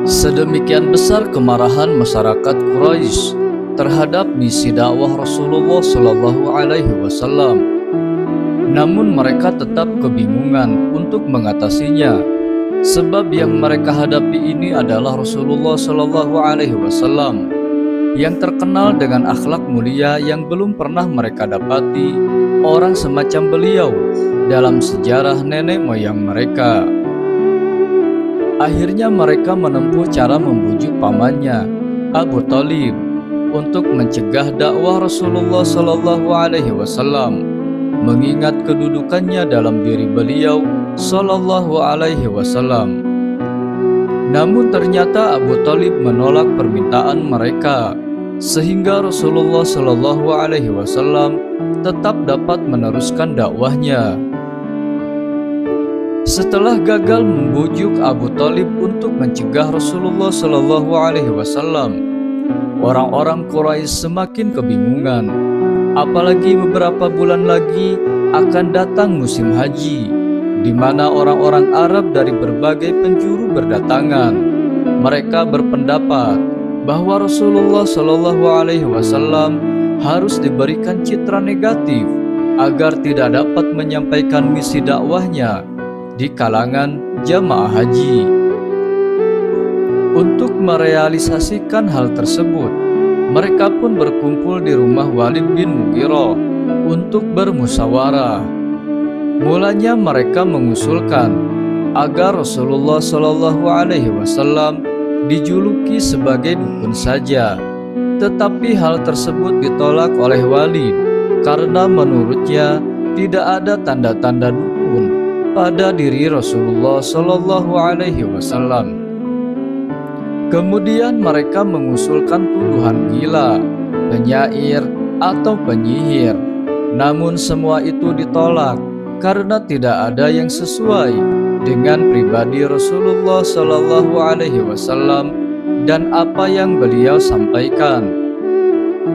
Sedemikian besar kemarahan masyarakat Quraisy terhadap misi dakwah Rasulullah Shallallahu Alaihi Wasallam. Namun mereka tetap kebingungan untuk mengatasinya, sebab yang mereka hadapi ini adalah Rasulullah Shallallahu Alaihi Wasallam yang terkenal dengan akhlak mulia yang belum pernah mereka dapati orang semacam beliau dalam sejarah nenek moyang mereka. Akhirnya mereka menempuh cara membujuk pamannya Abu Thalib untuk mencegah dakwah Rasulullah Shallallahu Alaihi Wasallam, mengingat kedudukannya dalam diri beliau Shallallahu Alaihi Wasallam. Namun ternyata Abu Thalib menolak permintaan mereka, sehingga Rasulullah Shallallahu Alaihi Wasallam tetap dapat meneruskan dakwahnya. Setelah gagal membujuk Abu Thalib untuk mencegah Rasulullah Shallallahu Alaihi Wasallam, orang-orang Quraisy semakin kebingungan. Apalagi beberapa bulan lagi akan datang musim haji, di mana orang-orang Arab dari berbagai penjuru berdatangan. Mereka berpendapat bahwa Rasulullah Shallallahu Alaihi Wasallam harus diberikan citra negatif agar tidak dapat menyampaikan misi dakwahnya di kalangan jamaah haji. Untuk merealisasikan hal tersebut, mereka pun berkumpul di rumah Walid bin Mughirah untuk bermusyawarah. Mulanya mereka mengusulkan agar Rasulullah Shallallahu Alaihi Wasallam dijuluki sebagai dukun saja, tetapi hal tersebut ditolak oleh Walid karena menurutnya tidak ada tanda-tanda dukun pada diri Rasulullah Shallallahu Alaihi Wasallam. Kemudian mereka mengusulkan tuduhan gila, penyair, atau penyihir. Namun semua itu ditolak karena tidak ada yang sesuai dengan pribadi Rasulullah Shallallahu Alaihi Wasallam dan apa yang beliau sampaikan.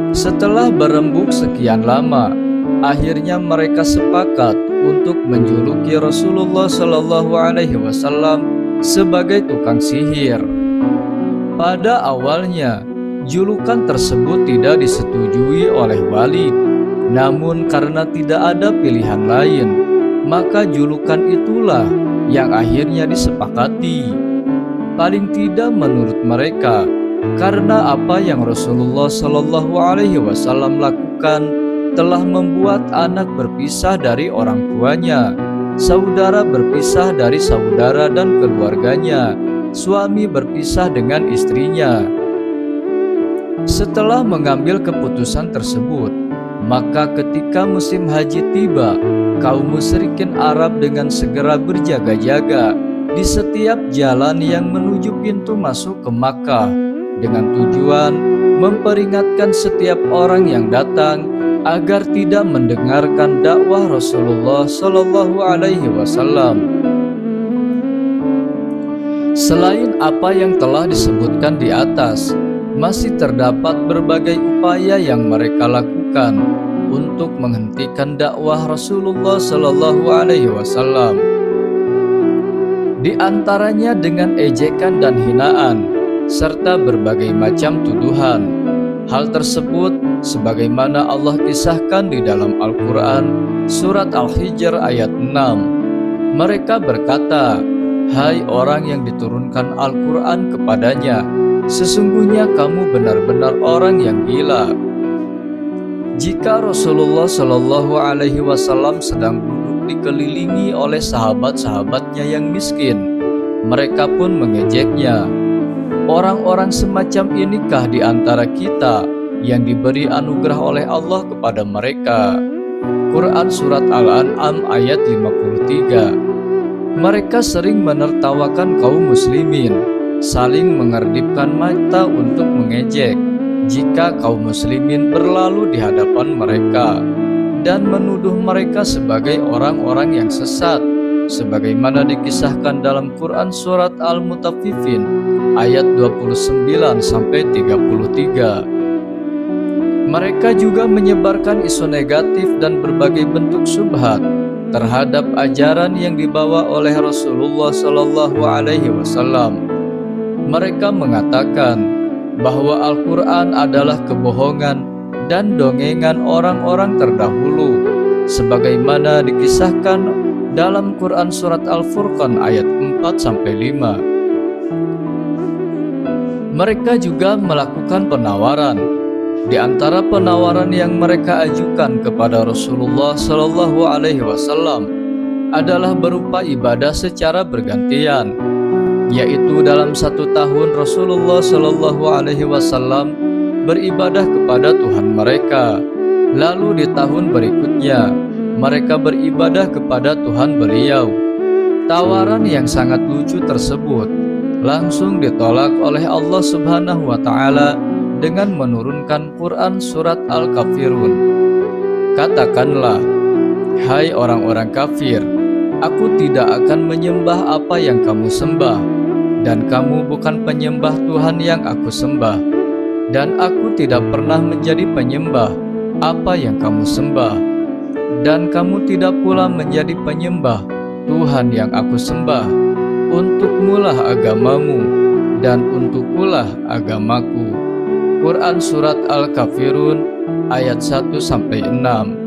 Setelah berembuk sekian lama, akhirnya mereka sepakat untuk menjuluki Rasulullah Shallallahu Alaihi Wasallam sebagai tukang sihir. Pada awalnya, julukan tersebut tidak disetujui oleh Walid. Namun karena tidak ada pilihan lain, maka julukan itulah yang akhirnya disepakati. Paling tidak menurut mereka, karena apa yang Rasulullah Shallallahu Alaihi Wasallam lakukan telah membuat anak berpisah dari orang tuanya, saudara berpisah dari saudara dan keluarganya, suami berpisah dengan istrinya. Setelah mengambil keputusan tersebut, maka ketika musim haji tiba, kaum musyrikin Arab dengan segera berjaga-jaga di setiap jalan yang menuju pintu masuk ke Makkah dengan tujuan memperingatkan setiap orang yang datang agar tidak mendengarkan dakwah Rasulullah Shallallahu Alaihi Wasallam. Selain apa yang telah disebutkan di atas, masih terdapat berbagai upaya yang mereka lakukan untuk menghentikan dakwah Rasulullah Shallallahu Alaihi Wasallam. Di antaranya dengan ejekan dan hinaan, serta berbagai macam tuduhan. Hal tersebut sebagaimana Allah kisahkan di dalam Al-Quran surat Al-Hijr ayat 6. Mereka berkata, "Hai orang yang diturunkan Al-Quran kepadanya, sesungguhnya kamu benar-benar orang yang gila." Jika Rasulullah Shallallahu Alaihi Wasallam sedang duduk dikelilingi oleh sahabat-sahabatnya yang miskin, mereka pun mengejeknya. Orang-orang semacam inikah di antara kita yang diberi anugerah oleh Allah kepada mereka? Quran Surat Al-An'am ayat 53. Mereka sering menertawakan kaum muslimin, saling mengerdipkan mata untuk mengejek jika kaum muslimin berlalu di hadapan mereka, dan menuduh mereka sebagai orang-orang yang sesat, sebagaimana dikisahkan dalam Quran Surat Al-Mutaffifin ayat 29-33. Mereka juga menyebarkan isu negatif dan berbagai bentuk syubhat terhadap ajaran yang dibawa oleh Rasulullah Shallallahu Alaihi Wasallam. Mereka mengatakan bahwa Al-Quran adalah kebohongan dan dongengan orang-orang terdahulu, sebagaimana dikisahkan dalam Quran Surat Al-Furqan ayat 4-5. Mereka juga melakukan penawaran. Di antara penawaran yang mereka ajukan kepada Rasulullah SAW adalah berupa ibadah secara bergantian, yaitu dalam 1 tahun Rasulullah SAW beribadah kepada Tuhan mereka, lalu di tahun berikutnya mereka beribadah kepada Tuhan beliau. Tawaran yang sangat lucu tersebut langsung ditolak oleh Allah Subhanahu wa Ta'ala dengan menurunkan Quran Surat Al-Kafirun. Katakanlah, hai orang-orang kafir, aku tidak akan menyembah apa yang kamu sembah, dan kamu bukan penyembah Tuhan yang aku sembah, dan aku tidak pernah menjadi penyembah apa yang kamu sembah, dan kamu tidak pula menjadi penyembah Tuhan yang aku sembah. Untukmulah agamamu, dan untukkulah agamaku. Quran Surat Al-Kafirun ayat 1-6.